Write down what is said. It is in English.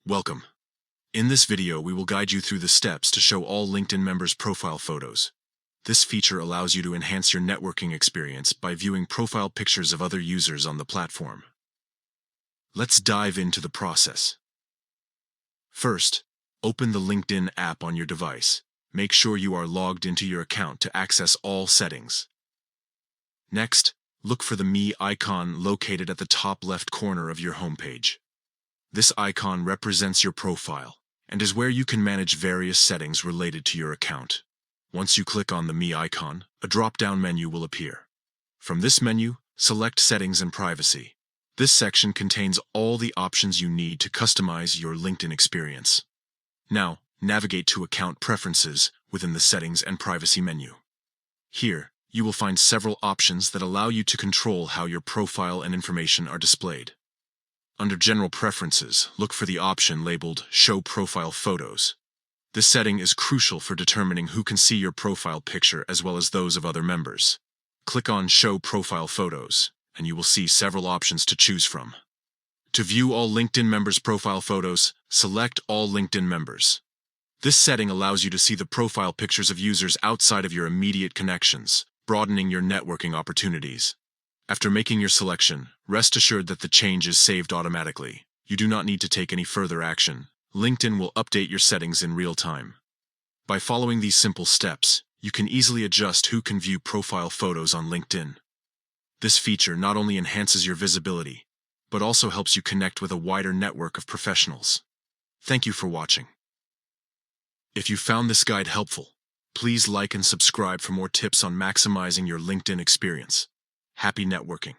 Welcome. In this video, we will guide you through the steps to show all LinkedIn members' profile photos. This feature allows you to enhance your networking experience by viewing profile pictures of other users on the platform. Let's dive into the process. First, open the LinkedIn app on your device. Make sure you are logged into your account to access all settings. Next, look for the Me icon located at the top left corner of your homepage. This icon represents your profile and is where you can manage various settings related to your account. Once you click on the Me icon, a drop-down menu will appear. From this menu, select Settings and Privacy. This section contains all the options you need to customize your LinkedIn experience. Now, navigate to Account Preferences within the Settings and Privacy menu. Here, you will find several options that allow you to control how your profile and information are displayed. Under General Preferences, look for the option labeled Show Profile Photos. This setting is crucial for determining who can see your profile picture as well as those of other members. Click on Show Profile Photos, and you will see several options to choose from. To view all LinkedIn members' profile photos, select All LinkedIn Members. This setting allows you to see the profile pictures of users outside of your immediate connections, broadening your networking opportunities. After making your selection, rest assured that the change is saved automatically. You do not need to take any further action. LinkedIn will update your settings in real time. By following these simple steps, you can easily adjust who can view profile photos on LinkedIn. This feature not only enhances your visibility, but also helps you connect with a wider network of professionals. Thank you for watching. If you found this guide helpful, please like and subscribe for more tips on maximizing your LinkedIn experience. Happy networking.